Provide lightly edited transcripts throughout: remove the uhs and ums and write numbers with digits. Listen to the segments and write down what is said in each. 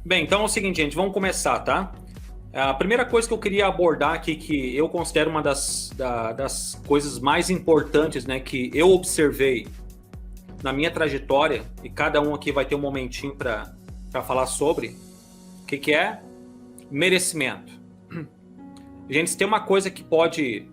Bem, então é o seguinte, gente, vamos começar, tá? A primeira coisa que eu queria abordar aqui, que eu considero uma das coisas mais importantes, né, que eu observei na minha trajetória, e cada um aqui vai ter um momentinho para falar sobre, o que é merecimento. Gente, se tem uma coisa que pode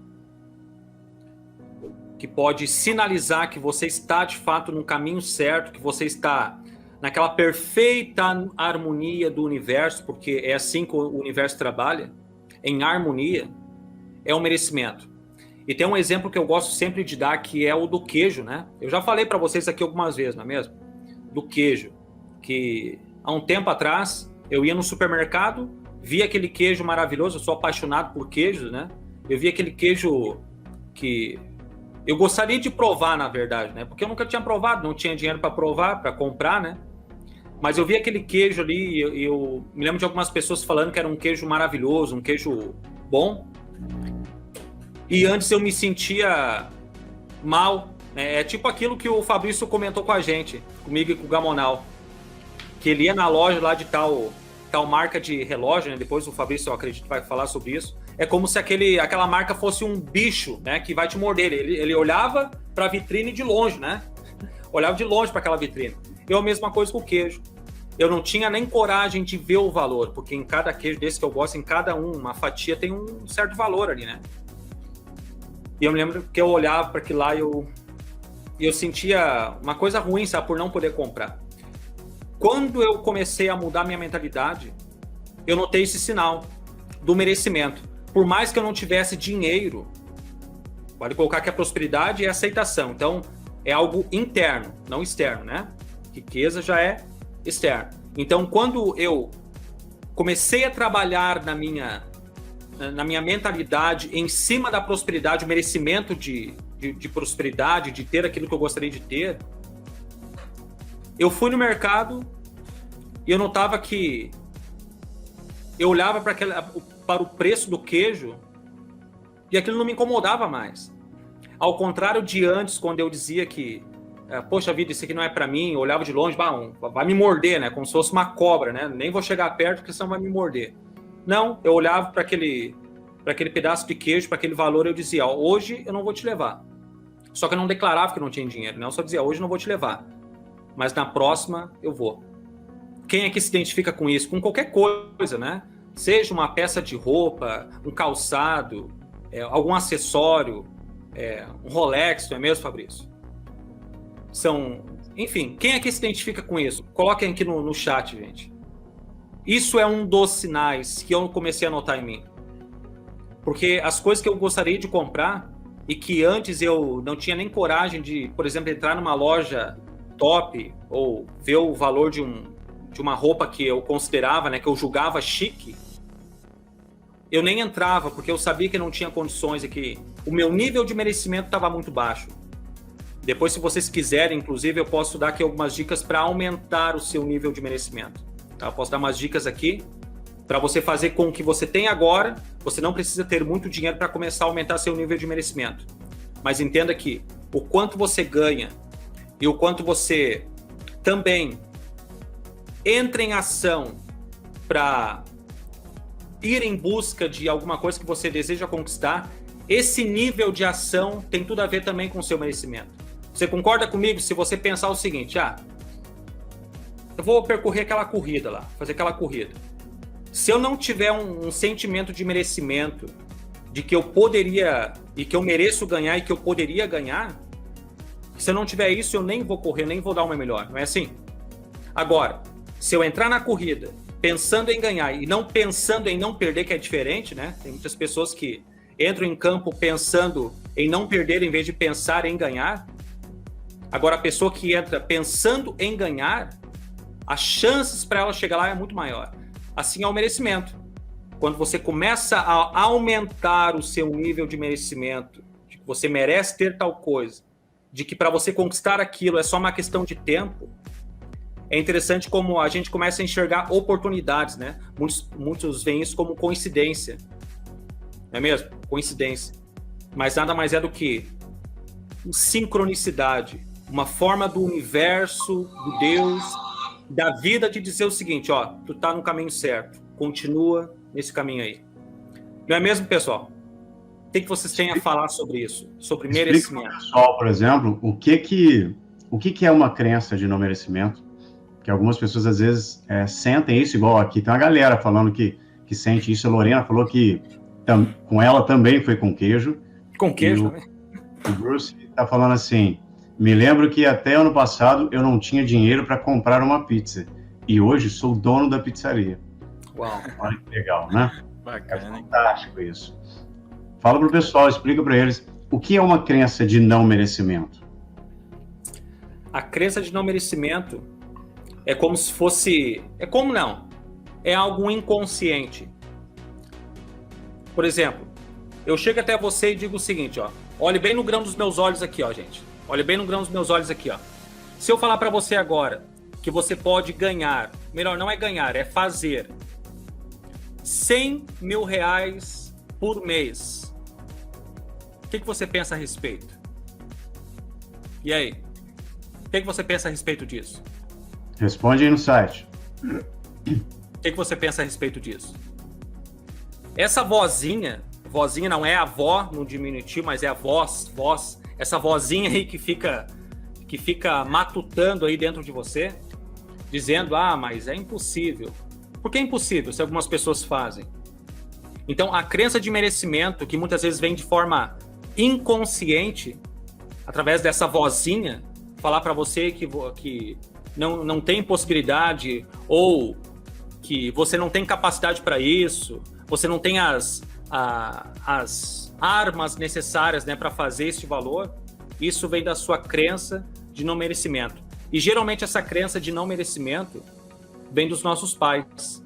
sinalizar que você está de fato no caminho certo, que você está naquela perfeita harmonia do universo, porque é assim que o universo trabalha, em harmonia, é o merecimento. E tem um exemplo que eu gosto sempre de dar, que é o do queijo, né? Eu já falei para vocês aqui algumas vezes, não é mesmo? Do queijo, que há um tempo atrás eu ia no supermercado, via aquele queijo maravilhoso, eu sou apaixonado por queijos, né? Eu via aquele queijo que eu gostaria de provar, na verdade, né? Porque eu nunca tinha provado, não tinha dinheiro para provar, para comprar, né? Mas eu vi aquele queijo ali e eu me lembro de algumas pessoas falando que era um queijo maravilhoso, um queijo bom. E antes eu me sentia mal, né? É tipo aquilo que o Fabrício comentou com a gente, comigo e com o Gamonal, que ele ia na loja lá de tal marca de relógio, né? Depois o Fabrício, eu acredito, vai falar sobre isso. É como se aquela marca fosse um bicho, né? Que vai te morder. Ele olhava para a vitrine de longe, né? Olhava de longe para aquela vitrine. E a mesma coisa com o queijo. Eu não tinha nem coragem de ver o valor, porque em cada queijo desse que eu gosto, em cada uma fatia tem um certo valor ali, né? E eu me lembro que eu olhava para aquilo lá e eu sentia uma coisa ruim, sabe, por não poder comprar. Quando eu comecei a mudar minha mentalidade, eu notei esse sinal do merecimento. Por mais que eu não tivesse dinheiro, pode colocar que a prosperidade é aceitação. Então, é algo interno, não externo, né? Riqueza já é externo. Então, quando eu comecei a trabalhar na minha mentalidade em cima da prosperidade, o merecimento de prosperidade, de ter aquilo que eu gostaria de ter, eu fui no mercado e eu notava que eu olhava para o preço do queijo e aquilo não me incomodava mais. Ao contrário de antes, quando eu dizia que poxa vida, isso aqui não é para mim, eu olhava de longe, vai me morder, né? Como se fosse uma cobra, né? Nem vou chegar perto porque senão vai me morder. Não, eu olhava para aquele pedaço de queijo, para aquele valor, eu dizia, hoje eu não vou te levar. Só que eu não declarava que eu não tinha dinheiro, né? Eu só dizia, hoje eu não vou te levar, mas na próxima eu vou. Quem é que se identifica com isso? Com qualquer coisa, né? Seja uma peça de roupa, um calçado, algum acessório, um Rolex, não é mesmo, Fabrício? Enfim, quem é que se identifica com isso? Coloquem aqui no chat, gente. Isso é um dos sinais que eu comecei a notar em mim. Porque as coisas que eu gostaria de comprar e que antes eu não tinha nem coragem de, por exemplo, entrar numa loja top ou ver o valor de uma roupa que eu considerava, né, que eu julgava chique, eu nem entrava porque eu sabia que não tinha condições e que o meu nível de merecimento estava muito baixo. Depois, se vocês quiserem, inclusive, eu posso dar aqui algumas dicas para aumentar o seu nível de merecimento. Tá? Eu posso dar umas dicas aqui para você fazer com o que você tem agora. Você não precisa ter muito dinheiro para começar a aumentar seu nível de merecimento. Mas entenda que o quanto você ganha e o quanto você também entra em ação para ir em busca de alguma coisa que você deseja conquistar, esse nível de ação tem tudo a ver também com o seu merecimento. Você concorda comigo se você pensar o seguinte, eu vou percorrer aquela corrida lá, fazer aquela corrida. Se eu não tiver um sentimento de merecimento, de que eu poderia e que eu mereço ganhar e que eu poderia ganhar, se eu não tiver isso, eu nem vou correr, nem vou dar uma melhor, não é assim? Agora, se eu entrar na corrida pensando em ganhar e não pensando em não perder, que é diferente, né? Tem muitas pessoas que entram em campo pensando em não perder em vez de pensar em ganhar. Agora, a pessoa que entra pensando em ganhar, as chances para ela chegar lá é muito maior. Assim é o merecimento. Quando você começa a aumentar o seu nível de merecimento, de que você merece ter tal coisa, de que para você conquistar aquilo é só uma questão de tempo, é interessante como a gente começa a enxergar oportunidades, né? Muitos veem isso como coincidência. Não é mesmo? Coincidência. Mas nada mais é do que sincronicidade, uma forma do universo, do Deus, da vida de dizer o seguinte, ó, tu tá no caminho certo, continua nesse caminho aí. Não é mesmo, pessoal? O que vocês têm a falar sobre isso? Sobre merecimento? Explica pro pessoal, por exemplo, o que é uma crença de não merecimento, que algumas pessoas às vezes sentem isso, igual aqui tem uma galera falando que sente isso, a Lorena falou que com ela também foi com queijo. Com queijo, né? O Bruce está falando assim, me lembro que até ano passado eu não tinha dinheiro para comprar uma pizza, e hoje sou dono da pizzaria. Uau. Olha que legal, né? Bacana, é fantástico isso. Fala pro pessoal, explica para eles, o que é uma crença de não merecimento? A crença de não merecimento é como se fosse... É como não? É algo inconsciente. Por exemplo, eu chego até você e digo o seguinte, ó. Olhe bem no grão dos meus olhos aqui, ó, gente. Olhe bem no grão dos meus olhos aqui, ó. Se eu falar para você agora que você pode ganhar, melhor, não é ganhar, é fazer 100 mil reais por mês, o que você pensa a respeito? E aí? O que você pensa a respeito disso? Responde aí no site. O que você pensa a respeito disso? Essa vozinha não é a avó no diminutivo, mas é a voz, essa vozinha aí que fica matutando aí dentro de você, dizendo, mas é impossível. Por que é impossível se algumas pessoas fazem? Então, a crença de merecimento, que muitas vezes vem de forma inconsciente, através dessa vozinha, falar para você que não tem possibilidade, ou que você não tem capacidade para isso, você não tem as armas necessárias, né, para fazer este valor, isso vem da sua crença de não merecimento. E geralmente essa crença de não merecimento vem dos nossos pais.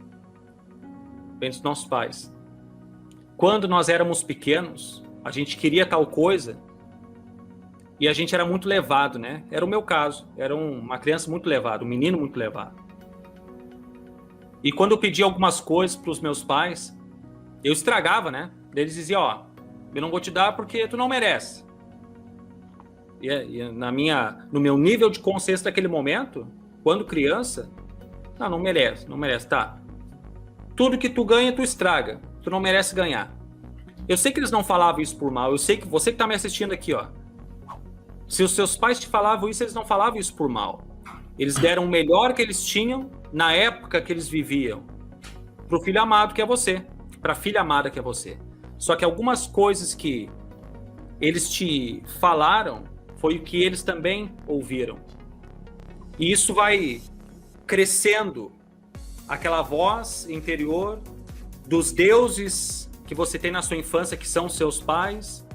Vem dos nossos pais. Quando nós éramos pequenos, a gente queria tal coisa e a gente era muito levado, né? Era o meu caso. Era uma criança muito levada, um menino muito levado. E quando eu pedia algumas coisas para os meus pais, eu estragava, né? Eles diziam, eu não vou te dar porque tu não merece. E no meu nível de consciência daquele momento, quando criança, não merece, tá. Tudo que tu ganha, tu estraga. Tu não merece ganhar. Eu sei que eles não falavam isso por mal, eu sei que você que tá me assistindo aqui, ó. Se os seus pais te falavam isso, eles não falavam isso por mal. Eles deram o melhor que eles tinham na época que eles viviam. Pro filho amado que é você. Pra filha amada que é você. Só que algumas coisas que eles te falaram foi o que eles também ouviram. E isso vai crescendo aquela voz interior dos deuses que você tem na sua infância, que são seus pais,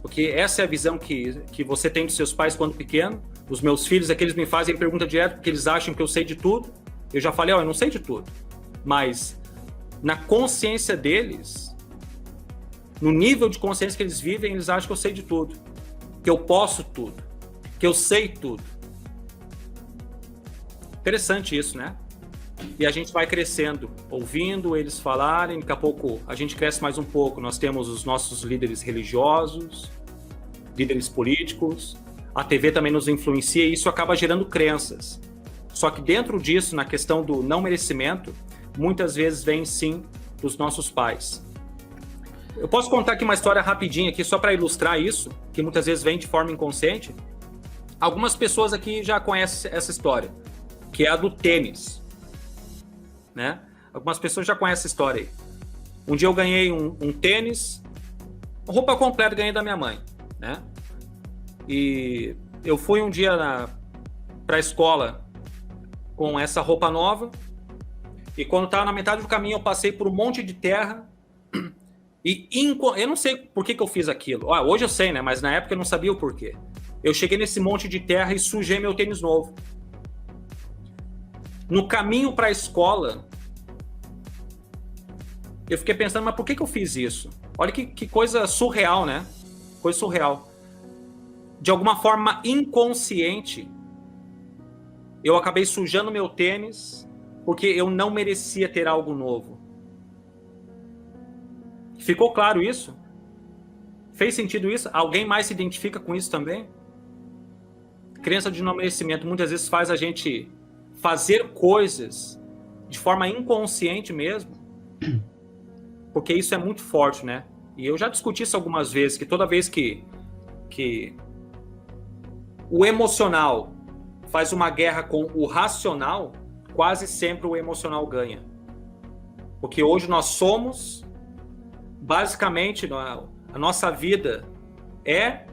porque essa é a visão que você tem dos seus pais quando pequeno. Os meus filhos aqui, eles me fazem pergunta direto porque eles acham que eu sei de tudo. Eu já falei, eu não sei de tudo. Mas na consciência deles, no nível de consciência que eles vivem, eles acham que eu sei de tudo. Que eu posso tudo. Que eu sei tudo. Interessante isso, né? E a gente vai crescendo, ouvindo eles falarem, daqui a pouco a gente cresce mais um pouco. Nós temos os nossos líderes religiosos, líderes políticos, a TV também nos influencia e isso acaba gerando crenças. Só que dentro disso, na questão do não merecimento, muitas vezes vem sim dos nossos pais. Eu posso contar aqui uma história rapidinha aqui, só para ilustrar isso, que muitas vezes vem de forma inconsciente. Algumas pessoas aqui já conhecem essa história, que é a do tênis. Né? Algumas pessoas já conhecem essa história aí. Um dia eu ganhei um tênis, roupa completa ganhei da minha mãe, né? E eu fui um dia para a escola com essa roupa nova e quando estava na metade do caminho eu passei por um monte de terra e eu não sei por que eu fiz aquilo. Hoje eu sei, né? Mas na época eu não sabia o porquê. Eu cheguei nesse monte de terra e sujei meu tênis novo. No caminho para a escola, eu fiquei pensando, mas por que eu fiz isso? Olha que coisa surreal, né? Coisa surreal. De alguma forma inconsciente, eu acabei sujando meu tênis porque eu não merecia ter algo novo. Ficou claro isso? Fez sentido isso? Alguém mais se identifica com isso também? Crença de não merecimento muitas vezes faz a gente fazer coisas de forma inconsciente mesmo, porque isso é muito forte, né? E eu já discuti isso algumas vezes, que toda vez que o emocional faz uma guerra com o racional, quase sempre o emocional ganha. Porque hoje nós somos, basicamente, a nossa vida é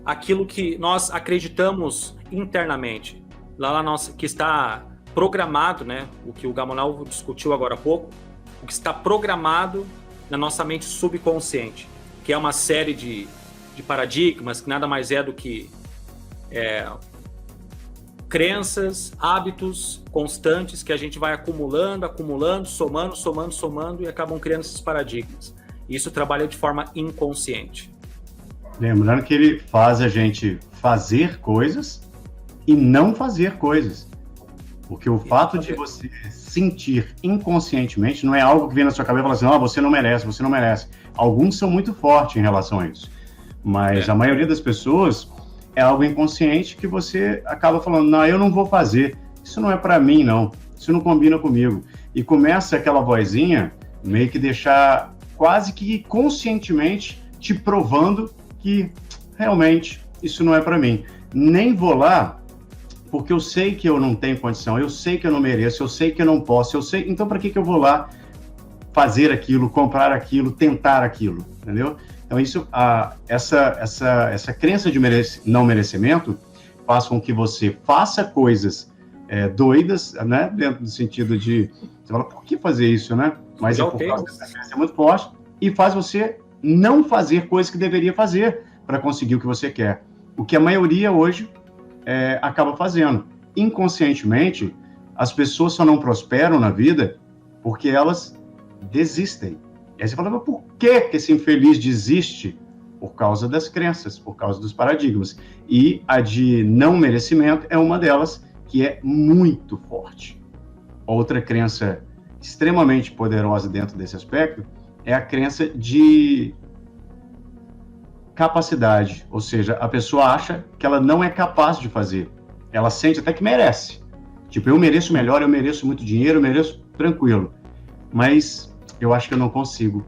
aquilo que nós acreditamos internamente. Lá na nossa, que está programado, né? O que o Gamonal discutiu agora há pouco, o que está programado na nossa mente subconsciente, que é uma série de paradigmas, que nada mais é do que crenças, hábitos constantes que a gente vai acumulando, somando e acabam criando esses paradigmas. Isso trabalha de forma inconsciente. Lembrando que ele faz a gente fazer coisas e não fazer coisas. Porque o fato de você sentir inconscientemente não é algo que vem na sua cabeça e fala assim, você não merece, você não merece. Alguns são muito fortes em relação a isso. Mas a maioria das pessoas é algo inconsciente que você acaba falando, não, eu não vou fazer. Isso não é para mim, não. Isso não combina comigo. E começa aquela vozinha meio que deixar quase que conscientemente te provando que realmente isso não é para mim. Nem vou lá porque eu sei que eu não tenho condição, eu sei que eu não mereço, eu sei que eu não posso, eu sei, então para que eu vou lá fazer aquilo, comprar aquilo, tentar aquilo, entendeu? Então isso, essa crença de não merecimento faz com que você faça coisas doidas, né, dentro do sentido de, você fala, por que fazer isso, né? Mas é por causa dessa crença muito forte e faz você não fazer coisas que deveria fazer para conseguir o que você quer. O que a maioria hoje acaba fazendo. Inconscientemente, as pessoas só não prosperam na vida porque elas desistem. E aí você fala, mas por que esse infeliz desiste? Por causa das crenças, por causa dos paradigmas. E a de não merecimento é uma delas que é muito forte. Outra crença extremamente poderosa dentro desse aspecto é a crença de capacidade, ou seja, a pessoa acha que ela não é capaz de fazer. Ela sente até que merece. Tipo, eu mereço melhor, eu mereço muito dinheiro, eu mereço tranquilo. Mas eu acho que eu não consigo.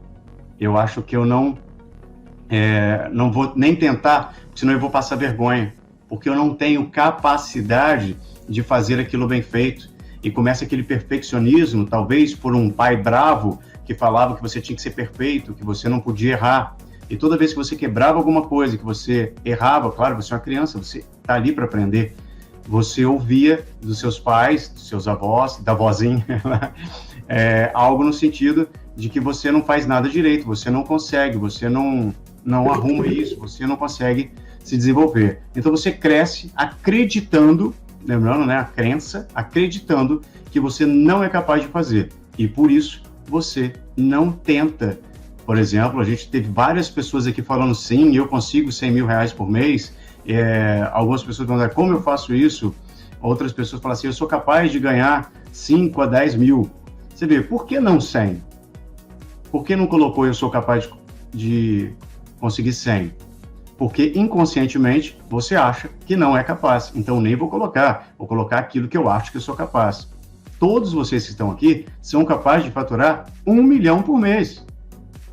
Eu acho que eu não vou nem tentar, senão eu vou passar vergonha. Porque eu não tenho capacidade de fazer aquilo bem feito. E começa aquele perfeccionismo, talvez por um pai bravo que falava que você tinha que ser perfeito, que você não podia errar. E toda vez que você quebrava alguma coisa, que você errava, claro, você é uma criança, você está ali para aprender. Você ouvia dos seus pais, dos seus avós, da vozinha, algo no sentido de que você não faz nada direito, você não consegue, você não arruma isso, você não consegue se desenvolver. Então você cresce acreditando, lembrando, né, a crença, acreditando que você não é capaz de fazer. E por isso você não tenta. Por exemplo, a gente teve várias pessoas aqui falando, sim, eu consigo 100 mil reais por mês. Algumas pessoas perguntam, como eu faço isso? Outras pessoas falam assim, eu sou capaz de ganhar 5 a 10 mil. Você vê, por que não 100? Por que não colocou eu sou capaz de conseguir 100? Porque inconscientemente você acha que não é capaz. Então nem vou colocar aquilo que eu acho que eu sou capaz. Todos vocês que estão aqui são capazes de faturar 1 milhão por mês.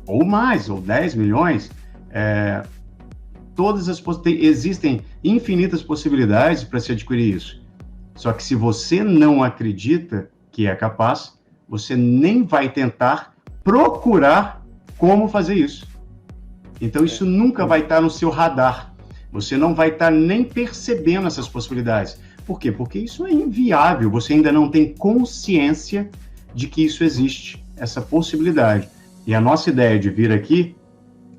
Ou mais, ou 10 milhões, existem infinitas possibilidades para se adquirir isso. Só que se você não acredita que é capaz, você nem vai tentar procurar como fazer isso. Então isso nunca vai estar no seu radar. Você não vai estar nem percebendo essas possibilidades. Por quê? Porque isso é inviável. Você ainda não tem consciência de que isso existe, essa possibilidade. E a nossa ideia de vir aqui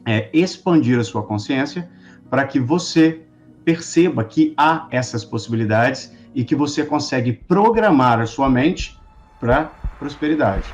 é expandir a sua consciência para que você perceba que há essas possibilidades e que você consegue programar a sua mente para prosperidade.